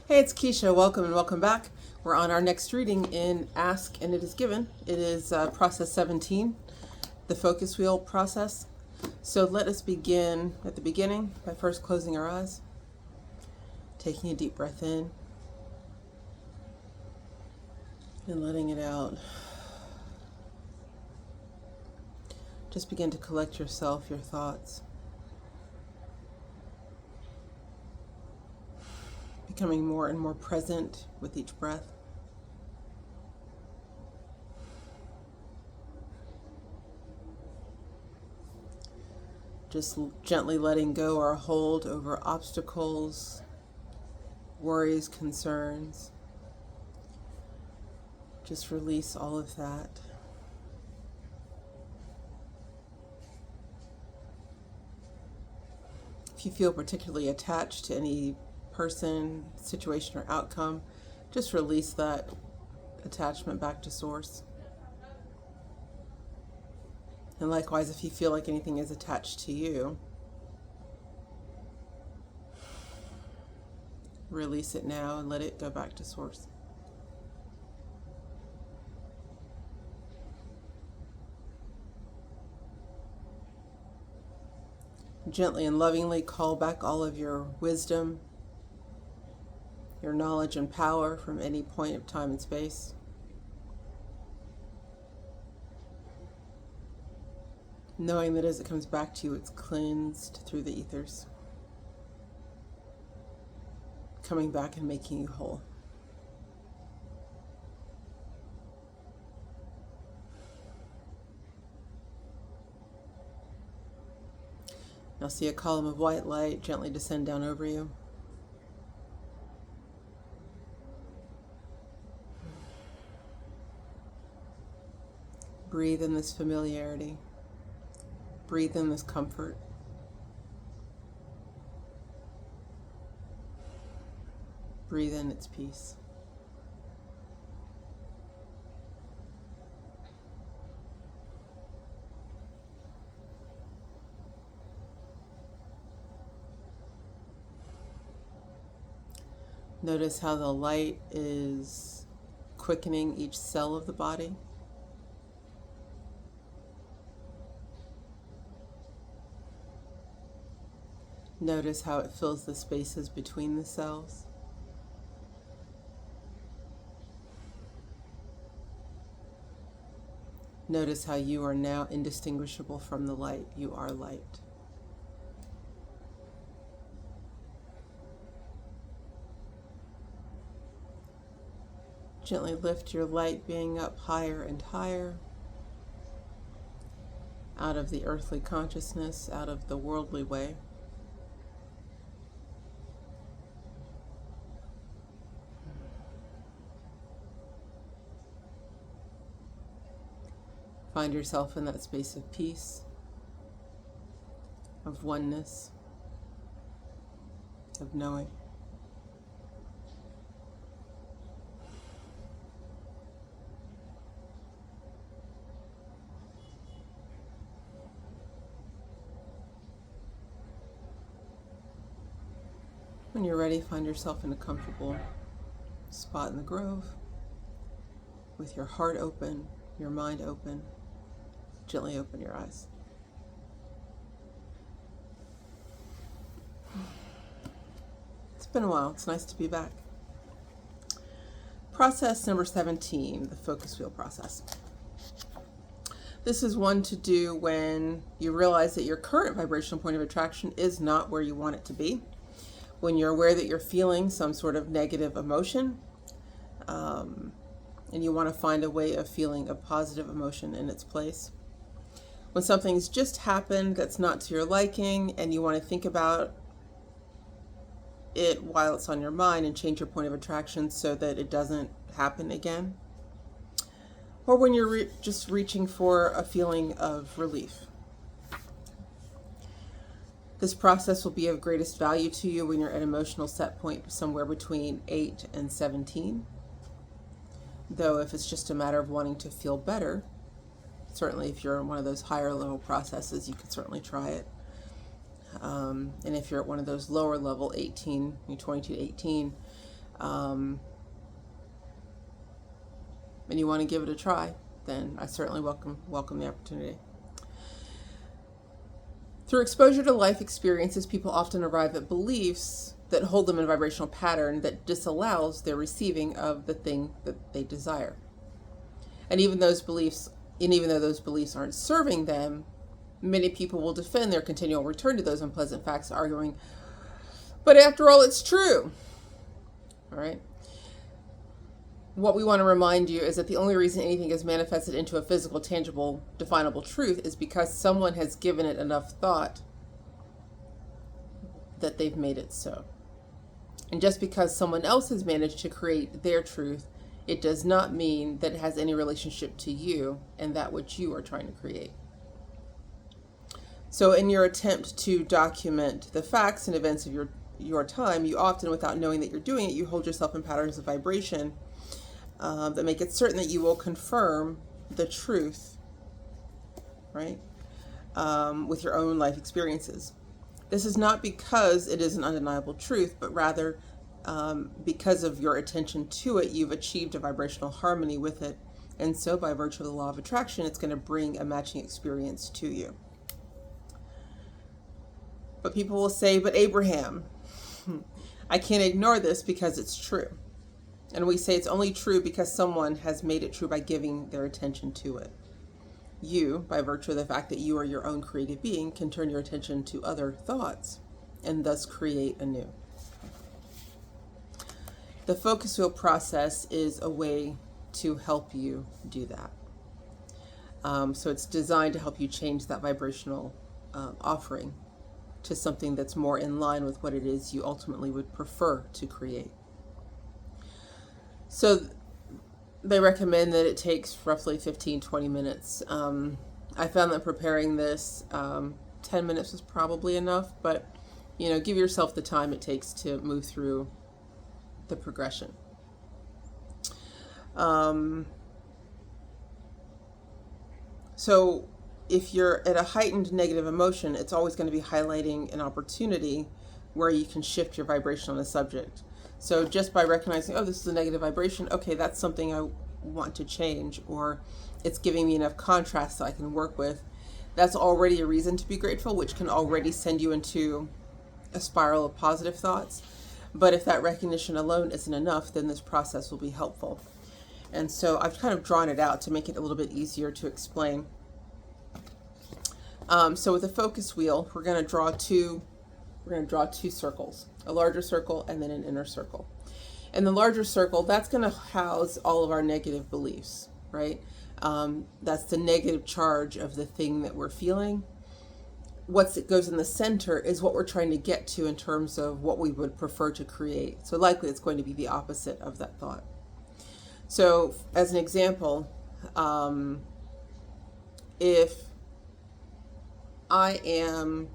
Hey, it's Keisha. Welcome and welcome back. We're on our next reading in Ask and It Is Given. It is process 17, the focus wheel process. So let us begin at the beginning by first closing our eyes, taking a deep breath in and letting it out. Just begin to collect yourself, your thoughts. Becoming more and more present with each breath. Just gently letting go our hold over obstacles, worries, concerns. Just release all of that. If you feel particularly attached to any person, situation, or outcome, just release that attachment back to source. And likewise, if you feel like anything is attached to you, release it now and let it go back to source. Gently and lovingly call back all of your wisdom, your knowledge and power from any point of time and space. Knowing that as it comes back to you, it's cleansed through the ethers, coming back and making you whole. Now see a column of white light gently descend down over you. Breathe in this familiarity. Breathe in this comfort. Breathe in its peace. Notice how the light is quickening each cell of the body. Notice how it fills the spaces between the cells. Notice how you are now indistinguishable from the light. You are light. Gently lift your light being up higher and higher, out of the earthly consciousness, out of the worldly way. Find yourself in that space of peace, of oneness, of knowing. When you're ready, find yourself in a comfortable spot in the grove, with your heart open, your mind open. Gently open your eyes. It's been a while. It's nice to be back. Process number 17, the focus wheel process. This is one to do when you realize that your current vibrational point of attraction is not where you want it to be. When you're aware that you're feeling some sort of negative emotion, and you want to find a way of feeling a positive emotion in its place. When something's just happened that's not to your liking and you want to think about it while it's on your mind and change your point of attraction so that it doesn't happen again. Or when you're just reaching for a feeling of relief. This process will be of greatest value to you when you're at emotional set point somewhere between 8 and 17. Though if it's just a matter of wanting to feel better, certainly if you're in one of those higher level processes, you could certainly try it. And if you're at one of those lower level 18, 22 to 18, and you want to give it a try, then I certainly welcome the opportunity. Through exposure to life experiences, people often arrive at beliefs that hold them in a vibrational pattern that disallows their receiving of the thing that they desire. And even though those beliefs aren't serving them, many people will defend their continual return to those unpleasant facts, arguing, but after all, it's true. All right. What we want to remind you is that the only reason anything is manifested into a physical, tangible, definable truth is because someone has given it enough thought that they've made it so. And just because someone else has managed to create their truth, it does not mean that it has any relationship to you and that which you are trying to create. So in your attempt to document the facts and events of your time, you often, without knowing that you're doing it, you hold yourself in patterns of vibration that make it certain that you will confirm the truth, right, with your own life experiences. This is not because it is an undeniable truth, but rather because of your attention to it, you've achieved a vibrational harmony with it. And so by virtue of the law of attraction, it's going to bring a matching experience to you. But people will say, but Abraham, I can't ignore this because it's true. And we say it's only true because someone has made it true by giving their attention to it. You, by virtue of the fact that you are your own creative being, can turn your attention to other thoughts and thus create anew. The focus wheel process is a way to help you do that. So it's designed to help you change that vibrational offering to something that's more in line with what it is you ultimately would prefer to create. So they recommend that it takes roughly 15-20 minutes. I found that preparing this, 10 minutes was probably enough, but give yourself the time it takes to move through the progression. So if you're at a heightened negative emotion, it's always going to be highlighting an opportunity where you can shift your vibration on a subject. So just by recognizing, oh, this is a negative vibration, okay, that's something I want to change, or it's giving me enough contrast so I can work with, that's already a reason to be grateful, which can already send you into a spiral of positive thoughts. But if that recognition alone isn't enough, then this process will be helpful. And so I've kind of drawn it out to make it a little bit easier to explain. So with the focus wheel, we're going to draw two circles, a larger circle and then an inner circle. And the larger circle, that's going to house all of our negative beliefs, right? That's the negative charge of the thing that we're feeling. What goes in the center is what we're trying to get to in terms of what we would prefer to create. So likely it's going to be the opposite of that thought. So as an example, if I am,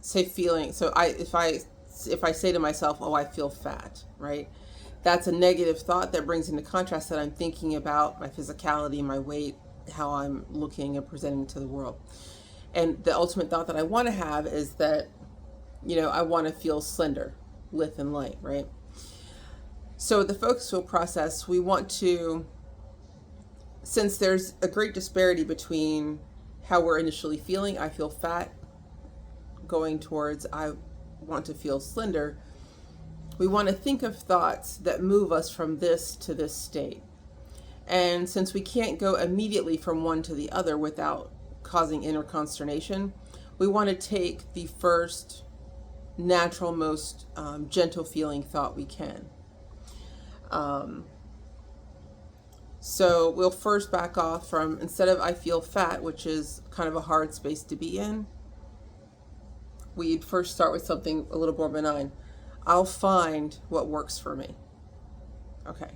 say, feeling, so if I say to myself, oh, I feel fat, right? That's a negative thought that brings into contrast that I'm thinking about my physicality, my weight, how I'm looking and presenting to the world. And the ultimate thought that I want to have is that, I want to feel slender, lithe and light, right? So the focus wheel process, we want to, since there's a great disparity between how we're initially feeling, I feel fat, going towards I want to feel slender, we want to think of thoughts that move us from this to this state. And since we can't go immediately from one to the other without causing inner consternation, we want to take the first natural, most gentle feeling thought we can. So we'll first back off from, instead of I feel fat, which is kind of a hard space to be in, we'd first start with something a little more benign. I'll find what works for me. Okay.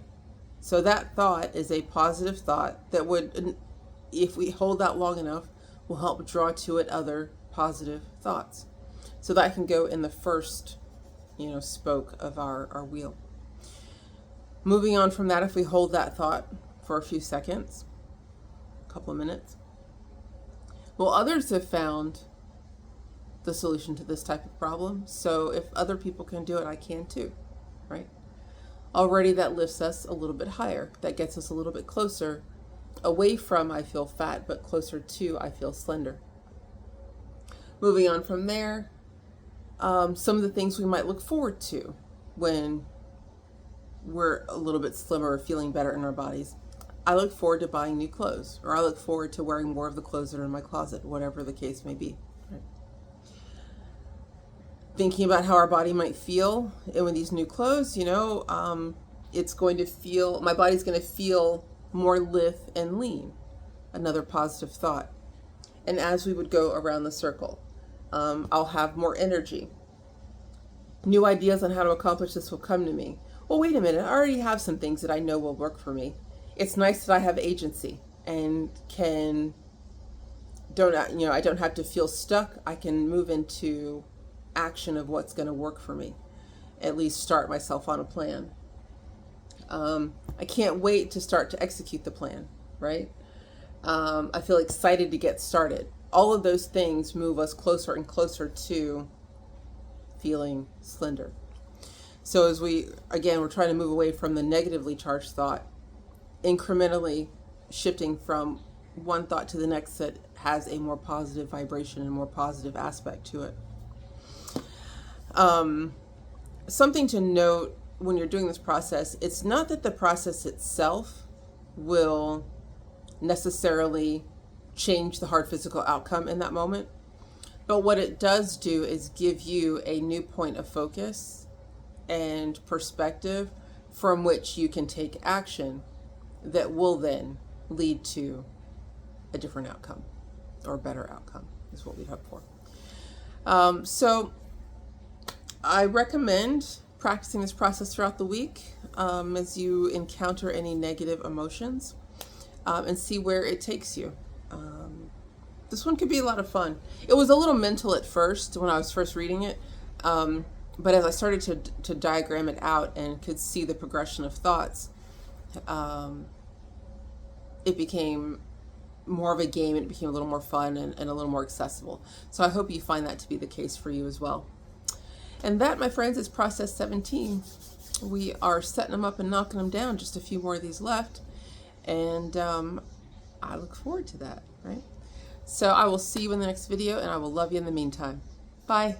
So that thought is a positive thought that would, if we hold that long enough, will help draw to it other positive thoughts. So that can go in the first, spoke of our wheel. Moving on from that, if we hold that thought for a few seconds, a couple of minutes, well, others have found the solution to this type of problem. So if other people can do it, I can too, right? Already that lifts us a little bit higher. That gets us a little bit closer away from I feel fat, but closer to I feel slender. Moving on from there, some of the things we might look forward to when we're a little bit slimmer or feeling better in our bodies. I look forward to buying new clothes, or I look forward to wearing more of the clothes that are in my closet, whatever the case may be. Right? Thinking about how our body might feel and with these new clothes, it's going to feel, my body's going to feel more lithe and lean. Another positive thought. And as we would go around the circle, I'll have more energy. New ideas on how to accomplish this will come to me. Well, wait a minute, I already have some things that I know will work for me. It's nice that I have agency and I don't have to feel stuck. I can move into action of what's going to work for me. At least start myself on a plan. I can't wait to start to execute the plan, right? I feel excited to get started. All of those things move us closer and closer to feeling slender. So as we're trying to move away from the negatively charged thought, incrementally shifting from one thought to the next that has a more positive vibration and more positive aspect to it. Something to note when you're doing this process, it's not that the process itself will necessarily change the hard physical outcome in that moment, but what it does do is give you a new point of focus and perspective from which you can take action that will then lead to a different outcome, or a better outcome is what we hope for. So I recommend practicing this process throughout the week as you encounter any negative emotions, and see where it takes you. This one could be a lot of fun. It was a little mental at first when I was first reading it, but as I started to diagram it out and could see the progression of thoughts, it became more of a game. It became a little more fun and a little more accessible. So I hope you find that to be the case for you as well. And that, my friends, is process 17. We are setting them up and knocking them down. Just a few more of these left. And I look forward to that, right? So I will see you in the next video, and I will love you in the meantime. Bye.